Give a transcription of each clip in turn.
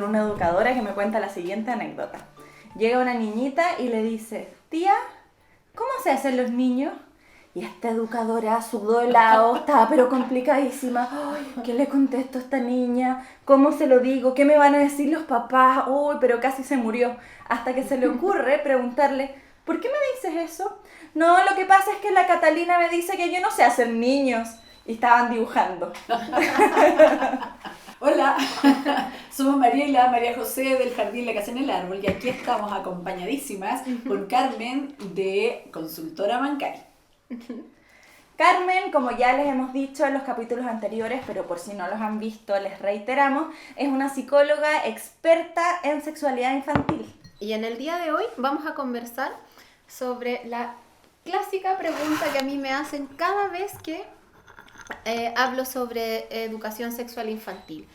una educadora que me cuenta la siguiente anécdota. Llega una niñita y le dice, tía, ¿cómo se hacen los niños? Y esta educadora sudó helado, estaba pero complicadísima. Ay, ¿qué le contesto a esta niña? ¿Cómo se lo digo? ¿Qué me van a decir los papás? Uy, pero casi se murió. Hasta que se le ocurre preguntarle, ¿por qué me dices eso? No, lo que pasa es que la Catalina me dice que yo no sé hacer niños. Y estaban dibujando. Hola, somos María José del Jardín La Casa en el Árbol y aquí estamos acompañadísimas con Carmen de Consultora Mancay. Carmen, como ya les hemos dicho en los capítulos anteriores, pero por si no los han visto, les reiteramos, es una psicóloga experta en sexualidad infantil. Y en el día de hoy vamos a conversar sobre la clásica pregunta que a mí me hacen cada vez que hablo sobre educación sexual infantil.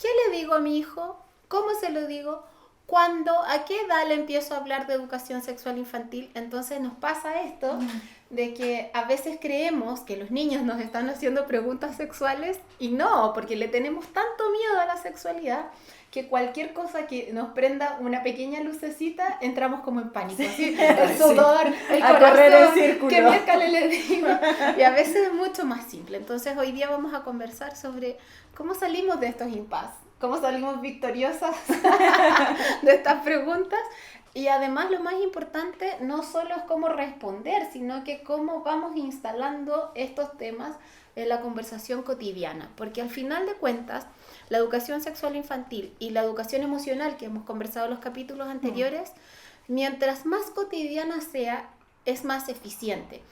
¿Qué le digo a mi hijo? ¿Cómo se lo digo? ¿Cuándo? ¿A qué edad le empiezo a hablar de educación sexual infantil? Entonces nos pasa esto de que a veces creemos que los niños nos están haciendo preguntas sexuales y no, porque le tenemos tanto miedo a la sexualidad que cualquier cosa que nos prenda una pequeña lucecita entramos como en pánico, ¿sí? El sudor, el a correr corazón, el círculo. ¿qué miércoles le digo? Y a veces es mucho más simple. Entonces hoy día vamos a conversar sobre cómo salimos de estos impases, cómo salimos victoriosas de estas preguntas. Y además lo más importante no solo es cómo responder, sino que cómo vamos instalando estos temas en la conversación cotidiana. Porque al final de cuentas, la educación sexual infantil y la educación emocional que hemos conversado en los capítulos anteriores, mientras más cotidiana sea, es más eficiente.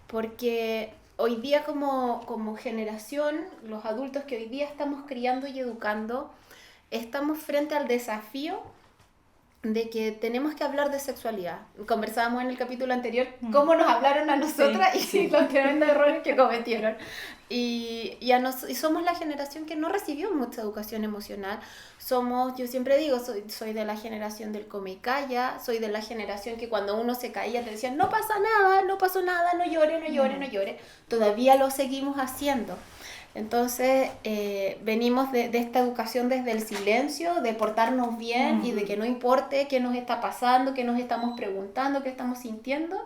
Porque hoy día como generación, los adultos que hoy día estamos criando y educando, estamos frente al desafío de que tenemos que hablar de sexualidad. Conversábamos en el capítulo anterior cómo nos hablaron a nosotras y los tremendos errores que cometieron. Y somos la generación que no recibió mucha educación emocional. Yo siempre digo, soy de la generación del come y calla, soy de la generación que cuando uno se caía te decían, no pasa nada, no pasó nada, no llore, no llore, no llore. Todavía lo seguimos haciendo. Entonces, venimos de esta educación desde el silencio, de portarnos bien y de que no importe qué nos está pasando, qué nos estamos preguntando, qué estamos sintiendo.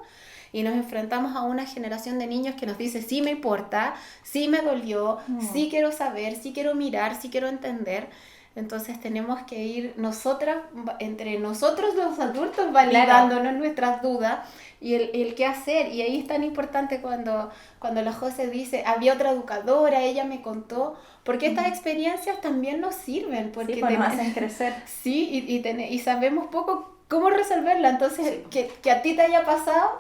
Y nos enfrentamos a una generación de niños que nos dice, sí me importa, sí me dolió, sí quiero saber, sí quiero mirar, sí quiero entender. Entonces tenemos que ir entre nosotros los adultos validándonos nuestras dudas y el qué hacer. Y ahí es tan importante cuando la José dice, había otra educadora, ella me contó, porque estas experiencias también nos sirven. Porque nos hacen crecer. Sí, y sabemos poco cómo resolverla. Entonces, que a ti te haya pasado,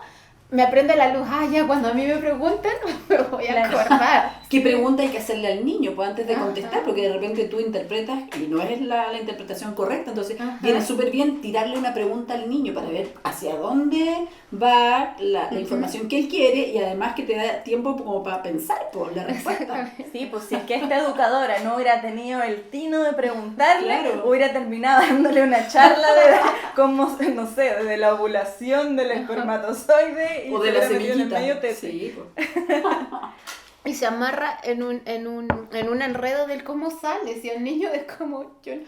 me aprende la luz. Ya cuando a mí me pregunten, me voy a acordar. ¿Qué pregunta hay que hacerle al niño pues, antes de contestar? Porque de repente tú interpretas y no es la interpretación correcta. Entonces viene súper bien tirarle una pregunta al niño para ver hacia dónde va la información que él quiere y además que te da tiempo como para pensar por la respuesta. Sí, pues si es que esta educadora no hubiera tenido el tino de preguntarle, hubiera terminado dándole una charla de cómo, no sé, de la ovulación del espermatozoide o de la semillita. En medio sí, pues. Y se amarra en un enredo del cómo sale. Si el niño es como, ¿qué?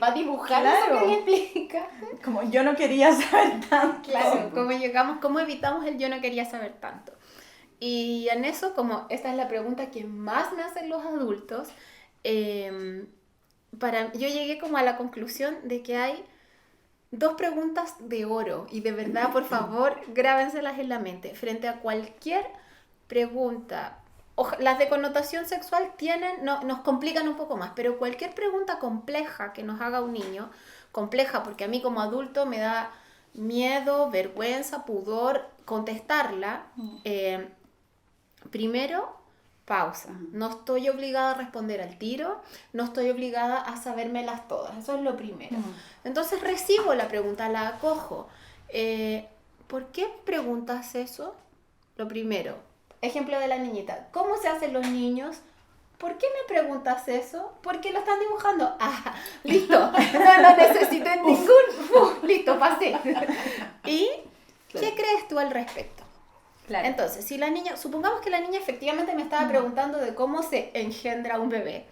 ¿Va a dibujar eso que le explica? Como yo no quería saber tanto. Claro, cómo evitamos el yo no quería saber tanto. Y en eso, como esta es la pregunta que más me hacen los adultos, yo llegué como a la conclusión de que hay 2 preguntas de oro. Y de verdad, por favor, grábenselas en la mente. Frente a cualquier pregunta, las de connotación sexual nos complican un poco más, pero cualquier pregunta compleja que nos haga un niño, compleja porque a mí como adulto me da miedo, vergüenza, pudor contestarla, primero, pausa. No estoy obligada a responder al tiro, no estoy obligada a sabérmelas todas, eso es lo primero. Entonces recibo la pregunta, la acojo. ¿Por qué preguntas eso? Lo primero. Ejemplo de la niñita. ¿Cómo se hacen los niños? ¿Por qué me preguntas eso? ¿Por qué lo están dibujando? Listo. No necesité listo, pasé. ¿Y qué crees tú al respecto? Claro. Entonces, supongamos que la niña efectivamente me estaba preguntando de cómo se engendra un bebé.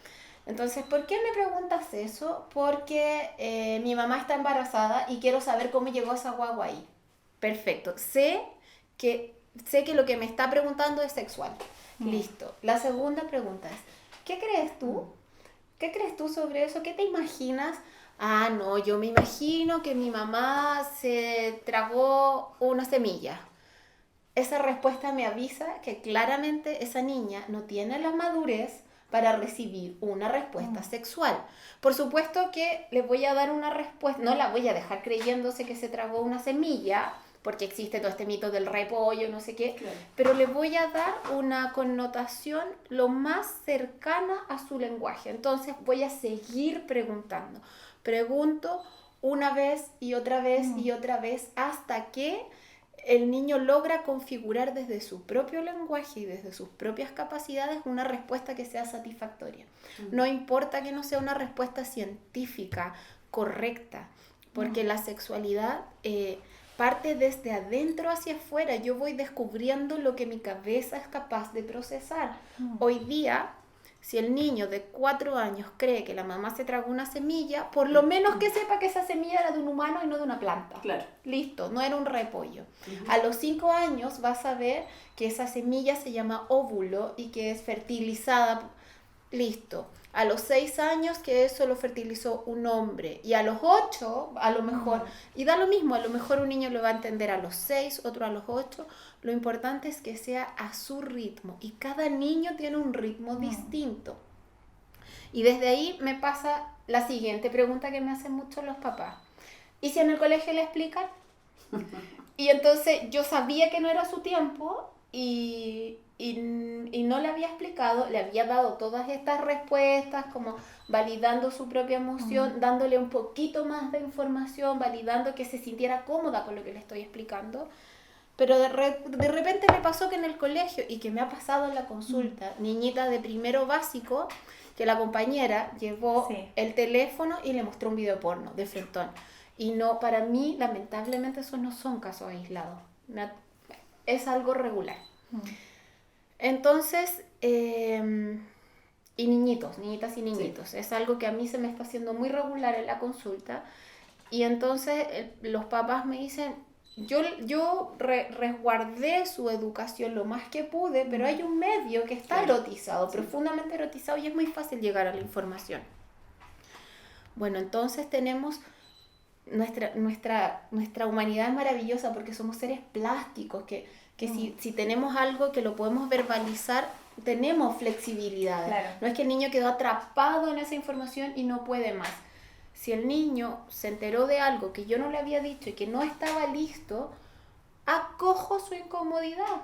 Entonces, ¿por qué me preguntas eso? Porque mi mamá está embarazada y quiero saber cómo llegó esa guagua ahí. Perfecto. Sé que lo que me está preguntando es sexual. Listo. La segunda pregunta es, ¿qué crees tú? ¿Qué crees tú sobre eso? ¿Qué te imaginas? Ah, no, yo me imagino que mi mamá se tragó una semilla. Esa respuesta me avisa que claramente esa niña no tiene la madurez para recibir una respuesta sexual. Por supuesto que le voy a dar una respuesta, no la voy a dejar creyéndose que se tragó una semilla, porque existe todo este mito del repollo, no sé qué, Claro. pero le voy a dar una connotación lo más cercana a su lenguaje. Entonces voy a seguir preguntando. Pregunto una vez y otra vez y otra vez hasta que el niño logra configurar desde su propio lenguaje y desde sus propias capacidades una respuesta que sea satisfactoria. No importa que no sea una respuesta científica, correcta, porque la sexualidad parte desde adentro hacia afuera. Yo voy descubriendo lo que mi cabeza es capaz de procesar. Hoy día, si el niño de 4 años cree que la mamá se tragó una semilla, por lo menos que sepa que esa semilla era de un humano y no de una planta. Claro. Listo, no era un repollo. A los 5 años vas a ver que esa semilla se llama óvulo y que es fertilizada. Listo. A los 6 años que eso lo fertilizó un hombre. Y a los 8, a lo mejor, y da lo mismo, a lo mejor un niño lo va a entender a los 6, otro a los 8. Lo importante es que sea a su ritmo. Y cada niño tiene un ritmo distinto. Y desde ahí me pasa la siguiente pregunta que me hacen mucho los papás. ¿Y si en el colegio le explican? Y entonces yo sabía que no era su tiempo y no le había explicado, le había dado todas estas respuestas, como validando su propia emoción, dándole un poquito más de información, validando que se sintiera cómoda con lo que le estoy explicando. Pero de repente me pasó que en el colegio, y que me ha pasado en la consulta, niñita de primero básico, que la compañera llevó el teléfono y le mostró un video porno de frentón. Y no, para mí, lamentablemente, esos no son casos aislados. Es algo regular. Entonces, y niñitas y niñitos. Sí. Es algo que a mí se me está haciendo muy regular en la consulta. Y entonces los papás me dicen, yo resguardé su educación lo más que pude, pero hay un medio que está erotizado, profundamente erotizado, y es muy fácil llegar a la información. Bueno, entonces tenemos... Nuestra humanidad es maravillosa porque somos seres plásticos, que si tenemos algo que lo podemos verbalizar, tenemos flexibilidad. Claro. No es que el niño quedó atrapado en esa información y no puede más. Si el niño se enteró de algo que yo no le había dicho y que no estaba listo, acojo su incomodidad.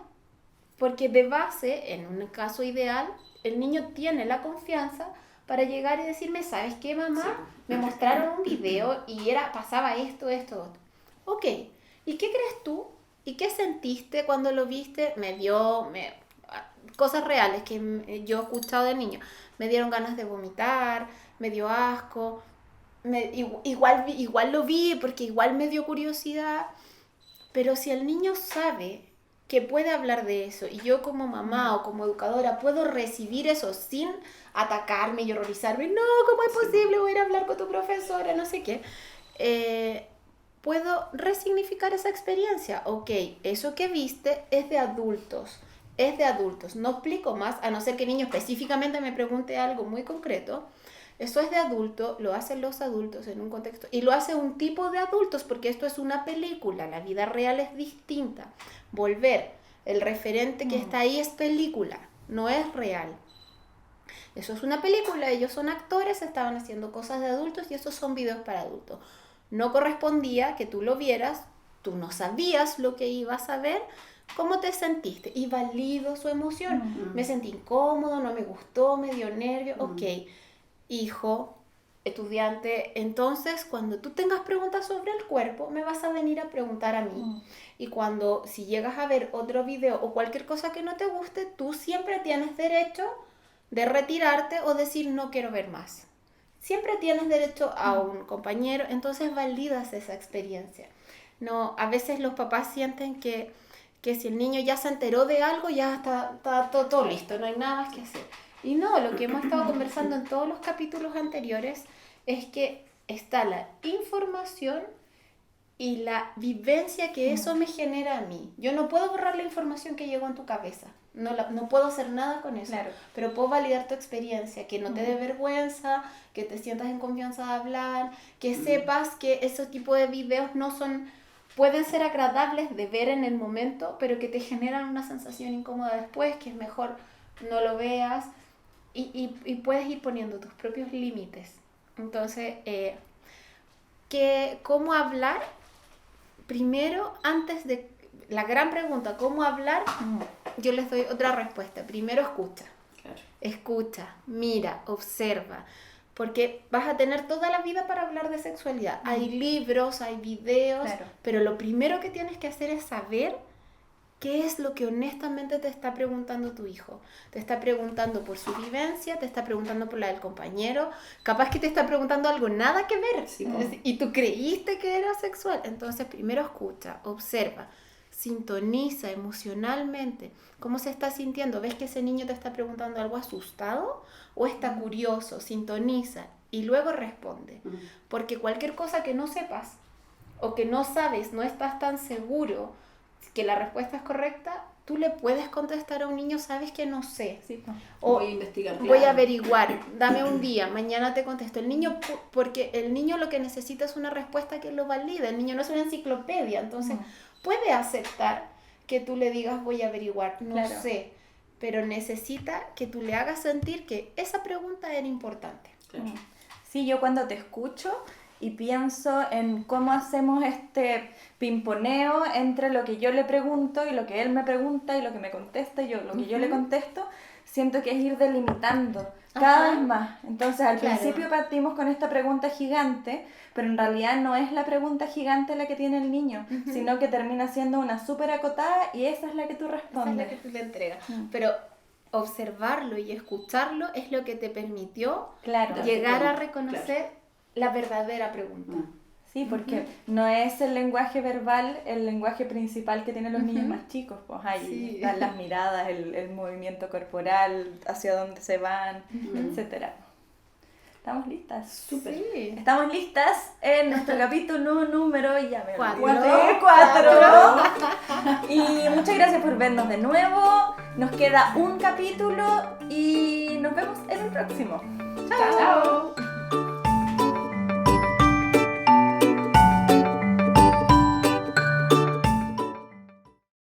Porque de base, en un caso ideal, el niño tiene la confianza para llegar y decirme, ¿sabes qué, mamá? Sí. Me mostraron un video y pasaba esto. Ok, ¿y qué crees tú? ¿Y qué sentiste cuando lo viste? Cosas reales que yo he escuchado de niño. Me dieron ganas de vomitar, me dio asco, igual lo vi porque igual me dio curiosidad. Pero si el niño sabe que puede hablar de eso y yo como mamá o como educadora puedo recibir eso sin atacarme y horrorizarme, no, ¿cómo es posible? Voy a ir a hablar con tu profesora, no sé qué, puedo resignificar esa experiencia. Ok, eso que viste es de adultos, no explico más, a no ser que el niño específicamente me pregunte algo muy concreto. Eso es de adulto, lo hacen los adultos en un contexto, y lo hace un tipo de adultos, porque esto es una película, la vida real es distinta. Volver, el referente que está ahí es película, no es real. Eso es una película, ellos son actores, estaban haciendo cosas de adultos y esos son videos para adultos. No correspondía que tú lo vieras, tú no sabías lo que ibas a ver. ¿Cómo te sentiste? Y valido su emoción. Me sentí incómodo, no me gustó, me dio nervio, ok. Hijo, estudiante, entonces cuando tú tengas preguntas sobre el cuerpo, me vas a venir a preguntar a mí. Y si llegas a ver otro video o cualquier cosa que no te guste, tú siempre tienes derecho de retirarte o decir no quiero ver más. Siempre tienes derecho a un compañero, entonces validas esa experiencia. No, a veces los papás sienten que si el niño ya se enteró de algo, ya está todo listo, no hay nada más que hacer. Y no, lo que hemos estado conversando en todos los capítulos anteriores es que está la información y la vivencia que eso me genera a mí. Yo no puedo borrar la información que llegó en tu cabeza. No puedo hacer nada con eso. Claro. Pero puedo validar tu experiencia, que no te dé vergüenza, que te sientas en confianza de hablar, que sepas que ese tipo de videos pueden ser agradables de ver en el momento, pero que te generan una sensación incómoda después, que es mejor no lo veas y puedes ir poniendo tus propios límites. Entonces, ¿cómo hablar? Primero, antes de la gran pregunta, ¿cómo hablar? Yo les doy otra respuesta. Primero, escucha. Claro. Escucha, mira, observa. Porque vas a tener toda la vida para hablar de sexualidad. Hay libros, hay videos, Claro. pero lo primero que tienes que hacer es saber qué es lo que honestamente te está preguntando tu hijo. Te está preguntando por su vivencia, te está preguntando por la del compañero, capaz que te está preguntando algo nada que ver. Sí, Y tú creíste que era sexual. Entonces, primero escucha, observa, sintoniza emocionalmente cómo se está sintiendo. ¿Ves que ese niño te está preguntando algo asustado o está curioso? Sintoniza y luego responde. Porque cualquier cosa que no sepas o que no sabes, no estás tan seguro que la respuesta es correcta, tú le puedes contestar a un niño, sabes que no sé. Sí, pues. O Voy a investigar. voy a claro. averiguar, dame un día, mañana te contesto. El niño, porque el niño lo que necesita es una respuesta que lo valide. El niño no es una enciclopedia, entonces puede aceptar que tú le digas voy a averiguar, no Claro. sé, pero necesita que tú le hagas sentir que esa pregunta era importante. Claro. Sí, yo cuando te escucho y pienso en cómo hacemos este pimponeo entre lo que yo le pregunto y lo que él me pregunta y lo que me contesta y lo que yo le contesto, siento que es ir delimitando cada Ajá. vez más. Entonces al Claro. principio partimos con esta pregunta gigante, pero en realidad no es la pregunta gigante la que tiene el niño, sino que termina siendo una súper acotada y esa es la que tú Esa es respondes. la que tú le entregas. Pero observarlo y escucharlo es lo que te permitió Claro. Ya. llegar a Claro. reconocer la verdadera pregunta. Sí, porque no es el lenguaje verbal el lenguaje principal que tienen los niños más chicos. Pues ahí Sí. están las miradas, el movimiento corporal, hacia dónde se van, etcétera. ¿Estamos listas? Súper. Sí. Estamos listas en nuestro capítulo número, ya me Cuatro. olvidé, 4. Y muchas gracias por vernos de nuevo. Nos queda un capítulo y nos vemos en el próximo. Chao.